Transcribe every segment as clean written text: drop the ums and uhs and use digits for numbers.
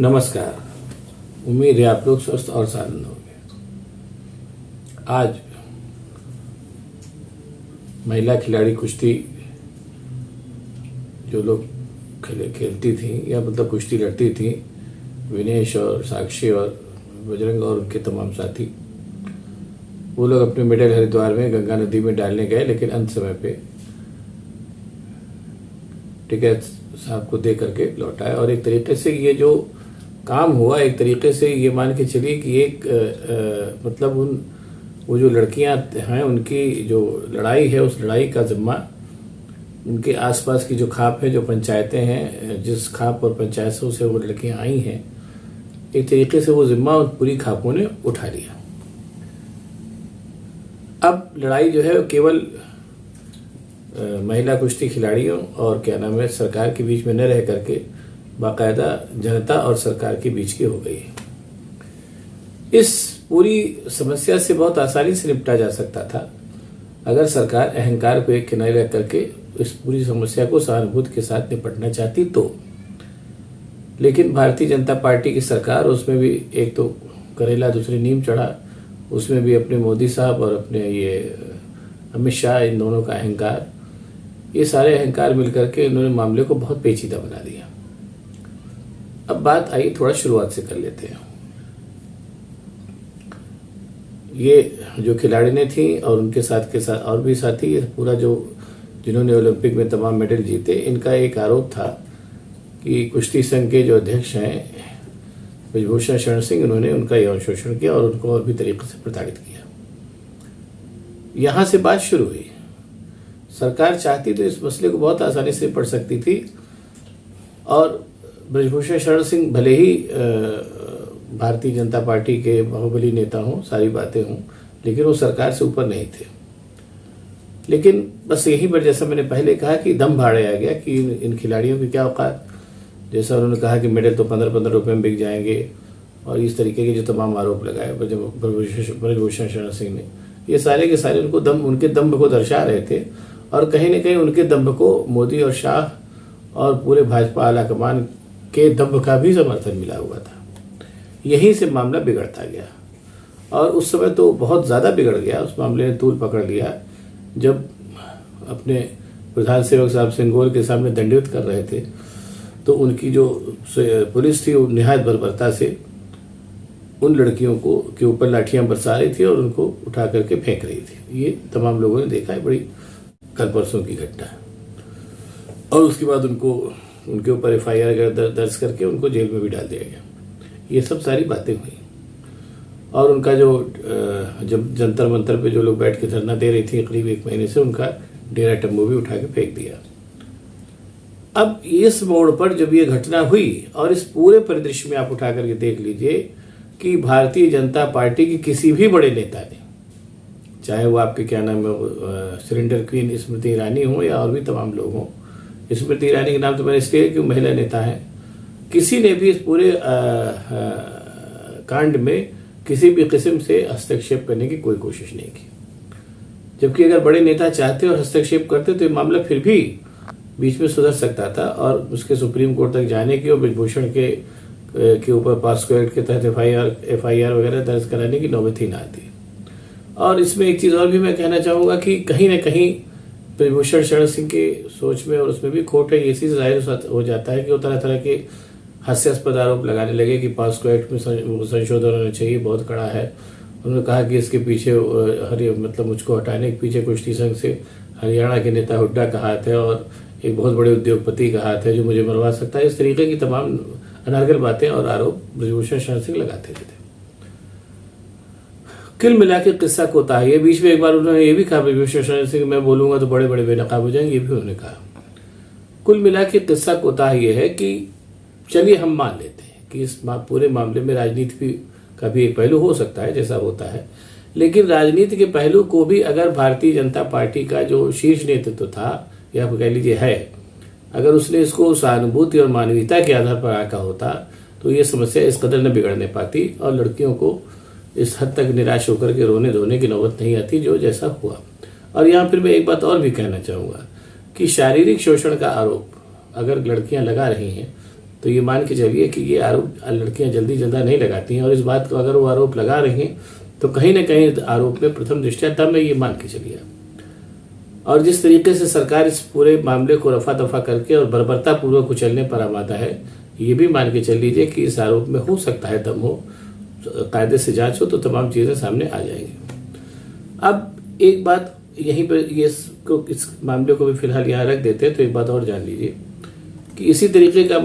नमस्कार। उम्मीद है आप लोग स्वस्थ और आनंद होंगे। आज महिला खिलाड़ी कुश्ती जो लोग खेलती थी या मतलब कुश्ती लड़ती थी, विनेश और साक्षी और बजरंग और उनके तमाम साथी, वो लोग अपने मेडल हरिद्वार में गंगा नदी में डालने गए, लेकिन अंत समय पे टिकैत साहब को दे करके लौटाए। और एक तरीके से ये जो काम हुआ, एक तरीके से ये मान के चलिए कि एक मतलब वो जो लड़कियां हैं उनकी जो लड़ाई है, उस लड़ाई का जिम्मा उनके आसपास की जो खाप है, जो पंचायतें हैं, जिस खाप और पंचायतों से वो लड़कियां आई हैं, एक तरीके से वो जिम्मा उन पूरी खापों ने उठा लिया। अब लड़ाई जो है केवल महिला कुश्ती खिलाड़ियों और क्या नाम है सरकार के बीच में न रह करके बाकायदा जनता और सरकार के बीच की हो गई है। इस पूरी समस्या से बहुत आसानी से निपटा जा सकता था अगर सरकार अहंकार को एक किनारे रख करके इस पूरी समस्या को सहानुभूति के साथ निपटना चाहती तो। लेकिन भारतीय जनता पार्टी की सरकार, उसमें भी एक तो करेला दूसरी नीम चढ़ा, उसमें भी अपने मोदी साहब और अपने ये अमित शाह, इन दोनों का अहंकार, ये सारे अहंकार मिलकर के इन्होंने मामले को बहुत पेचीदा बना दिया। अब बात आई, थोड़ा शुरुआत से कर लेते हैं। ये जो खिलाड़ियां थी और उनके साथ के साथ और भी साथी, पूरा जो जिन्होंने ओलंपिक में तमाम मेडल जीते, इनका एक आरोप था कि कुश्ती संघ के जो अध्यक्ष हैं ब्रजभूषण शरण सिंह, उन्होंने उनका यौन शोषण किया और उनको और भी तरीके से प्रताड़ित किया। यहां से बात शुरू हुई। सरकार चाहती तो इस मसले को बहुत आसानी से पढ़ सकती थी और ब्रजभूषण शरण सिंह भले ही भारतीय जनता पार्टी के बाहुबली नेता हों, सारी बातें हों, लेकिन वो सरकार से ऊपर नहीं थे। लेकिन बस यही पर, जैसा मैंने पहले कहा, कि दम भाड़े आ गया कि इन खिलाड़ियों की क्या औकात। जैसा उन्होंने कहा कि मेडल तो 15-15 रुपए में बिक जाएंगे और इस तरीके के जो तमाम आरोप लगाए ब्रजभूषण शरण सिंह ने, ये सारे के सारे उनके दम्भ को दर्शा रहे थे। और कहीं न कहीं उनके दम्भ को मोदी और शाह और पूरे भाजपा आला कमान के दम्भ का भी समर्थन मिला हुआ था। यहीं से मामला बिगड़ता गया और उस समय तो बहुत ज्यादा बिगड़ गया। उस मामले ने तूल पकड़ लिया जब अपने प्रधान सेवक साहब सिंगोल के सामने दंडित कर रहे थे तो उनकी जो पुलिस थी वो निहायत बर्बरता से उन लड़कियों को के ऊपर लाठियां बरसा रही थी और उनको उठा करके फेंक रही थी। ये तमाम लोगों ने देखा है, बड़ी कल परसों की घटना है। और उसके बाद उनके ऊपर FIR दर्ज करके उनको जेल में भी डाल दिया गया। ये सब सारी बातें हुई और उनका जो जब जंतर मंतर पे जो लोग बैठ के धरना दे रही थी करीब 1 महीने से, उनका डेरा टम्बू भी उठा के फेंक दिया। अब इस मोड़ पर जब ये घटना हुई और इस पूरे परिदृश्य में आप उठा करके देख लीजिए कि भारतीय जनता पार्टी की किसी भी बड़े नेता ने, चाहे वो आपके क्या नाम है सिलेंडर क्वीन स्मृति ईरानी हो या और भी तमाम लोग हों, स्मृति ईरानी के नाम तो मैंने इसलिए कि महिला नेता है, किसी ने भी इस पूरे कांड में किसी भी किस्म से हस्तक्षेप करने की कोई कोशिश नहीं की। जबकि अगर बड़े नेता चाहते और हस्तक्षेप करते तो ये मामला फिर भी बीच में सुधर सकता था और उसके सुप्रीम कोर्ट तक जाने की और ब्रजभूषण के ऊपर पॉस्को एक्ट के तहत FIR वगैरह दर्ज कराने की नौबत ही ना आती। और इसमें एक चीज और भी मैं कहना चाहूंगा कि कहीं ना कहीं ब्रजभूषण शरण सिंह की सोच में और उसमें भी खोट है। इसी से जाहिर हो जाता है कि वो तरह तरह के हास्यास्पद आरोप लगाने लगे कि पॉस्को एक्ट में संशोधन होना चाहिए, बहुत कड़ा है। उन्होंने कहा कि इसके पीछे मतलब मुझको हटाने के पीछे कुश्ती संघ से हरियाणा के नेता हुड्डा का हाथ है और एक बहुत बड़े उद्योगपति का हाथ है जो मुझे मरवा सकता है। इस तरीके की तमाम अनारगल बातें और आरोप ब्रजभूषण शरण सिंह लगाते थे। कुल मिला के किस्सा कोता है। बीच में एक बार उन्होंने ये भी कहा, ब्रजभूषण शरण सिंह, मैं बोलूंगा तो बड़े बड़े बेनकाब हो जाएंगे, ये भी उन्होंने कहा। कुल मिला के किस्सा कोता ये है कि चलिए हम मान लेते हैं कि इस पूरे मामले में राजनीति का भी एक पहलू हो सकता है, जैसा होता है। लेकिन राजनीति के पहलू को भी अगर भारतीय जनता पार्टी का जो शीर्ष नेतृत्व था या कह लीजिए है, अगर उसने इसको सहानुभूति और मानवीयता के आधार पर आका होता तो ये समस्या इस कदर न बिगड़ने पाती और लड़कियों को इस हद तक निराश होकर के रोने धोने की नौबत नहीं आती जो जैसा हुआ। और यहाँ फिर मैं एक बात और भी कहना चाहूंगा कि शारीरिक शोषण का आरोप अगर लड़कियां लगा रही हैं तो ये मान के चलिए कि ये आरोप लड़कियां जल्दी जल्दा नहीं लगाती हैं, और इस बात को अगर वो आरोप लगा रही हैं तो कहीं ना कहीं आरोप में प्रथम दृष्टया दम है, ये मान के चलिए। और जिस तरीके से सरकार इस पूरे मामले को रफा दफा करके और बर्बरता पूर्वक कुचलने पर आमादा है, ये भी मान के चल लीजिए कि इस आरोप में हो सकता है दम हो, कायदे से जांच हो तो तमाम चीजें सामने आ जाएंगी। अब एक बात यहीं पर इस मामले को भी फिलहाल यहाँ रख देते हैं, तो एक बात और जान लीजिए कि इसी तरीके का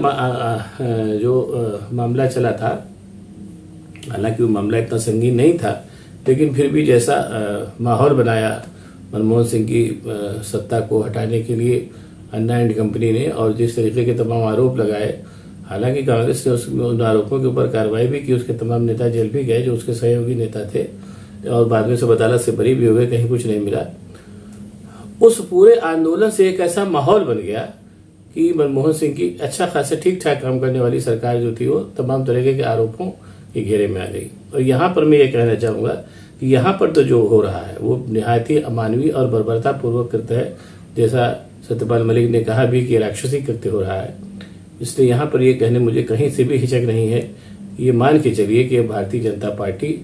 जो मामला चला था, हालांकि वो मामला इतना संगीन नहीं था, लेकिन फिर भी जैसा माहौल बनाया मनमोहन सिंह की सत्ता को हटाने के लिए अन्ना एंड कंपनी ने, और जिस तरीके के तमाम आरोप लगाए, हालांकि कांग्रेस ने उन आरोपों के ऊपर कार्रवाई भी की, उसके तमाम नेता जेल भी गए जो उसके सहयोगी नेता थे, और बाद में सब अदालत से बरी भी हो गए, कहीं कुछ नहीं मिला। उस पूरे आंदोलन से एक ऐसा माहौल बन गया कि मनमोहन सिंह की अच्छा खासा ठीक ठाक काम करने वाली सरकार जो थी वो तमाम तरह के आरोपों के घेरे में आ गई। और यहाँ पर मैं ये कहना चाहूंगा कि यहाँ पर तो जो हो रहा है वो निहायत ही अमानवीय और बर्बरता पूर्वक कृत्य है, जैसा सत्यपाल मलिक ने कहा भी कि राक्षसी कृत्य हो रहा है। इसलिए यहाँ पर ये कहने मुझे कहीं से भी हिचक नहीं है। ये मान के चलिए कि भारतीय जनता पार्टी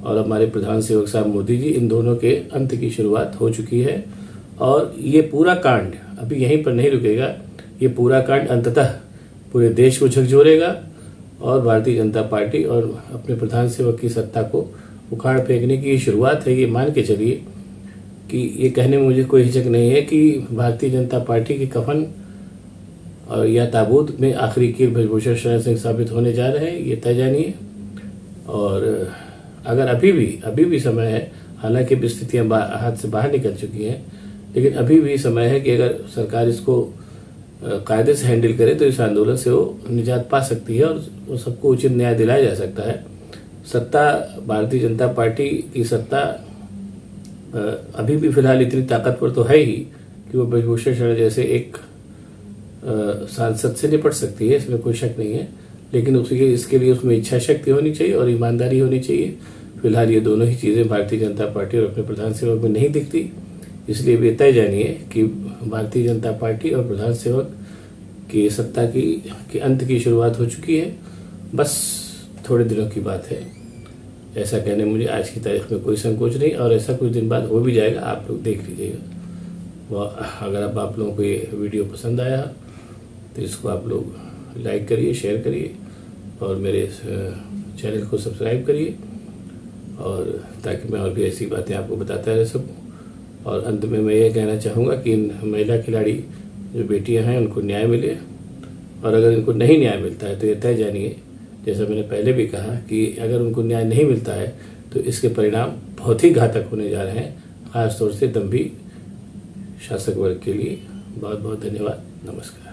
और हमारे प्रधान सेवक साहब मोदी जी, इन दोनों के अंत की शुरुआत हो चुकी है, और ये पूरा कांड अभी यहीं पर नहीं रुकेगा। ये पूरा कांड अंततः पूरे देश को झकझोरेगा और भारतीय जनता पार्टी और अपने प्रधान सेवक की सत्ता को उखाड़ फेंकने की शुरुआत है। ये मान के चलिए कि ये कहने में मुझे कोई हिचक नहीं है कि भारतीय जनता पार्टी के कफन और या ताबूत में आखिरी कील ब्रजभूषण शरण सिंह साबित होने जा रहे हैं, ये तय जानिए। और अगर अभी भी समय है, हालांकि स्थितियां हाथ से बाहर निकल चुकी हैं, लेकिन अभी भी समय है कि अगर सरकार इसको कायदे से हैंडल करे तो इस आंदोलन से वो निजात पा सकती है और सबको उचित न्याय दिलाया जा सकता है। सत्ता, भारतीय जनता पार्टी की सत्ता अभी भी फिलहाल इतनी ताकतवर तो है ही कि वो ब्रजभूषण शरण जैसे एक सांसद से निपट सकती है, इसमें कोई शक नहीं है, लेकिन इसके लिए उसमें इच्छा शक्ति होनी चाहिए और ईमानदारी होनी चाहिए। फिलहाल ये दोनों ही चीजें भारतीय जनता पार्टी और अपने प्रधान सेवक में नहीं दिखती। इसलिए भी तय जानिए कि भारतीय जनता पार्टी और प्रधान सेवक की सत्ता की अंत की शुरुआत हो चुकी है। बस थोड़े दिनों की बात है। ऐसा कहने मुझे आज की तारीख में कोई संकोच नहीं, और ऐसा कुछ दिन बाद हो भी जाएगा, आप लोग देख लीजिएगा। अगर अब आप लोगों को ये वीडियो पसंद आया तो इसको आप लोग लाइक करिए, शेयर करिए और मेरे चैनल को सब्सक्राइब करिए, और ताकि मैं और भी ऐसी बातें आपको बताता रह सकूँ। और अंत में मैं ये कहना चाहूँगा कि इन महिला खिलाड़ी जो बेटियां हैं उनको न्याय मिले, और अगर इनको नहीं न्याय मिलता है तो ये तय जानिए, जैसा मैंने पहले भी कहा कि अगर उनको न्याय नहीं मिलता है तो इसके परिणाम बहुत ही घातक होने जा रहे हैं, खासतौर से दम्भी शासक वर्ग के लिए। बहुत बहुत धन्यवाद। नमस्कार।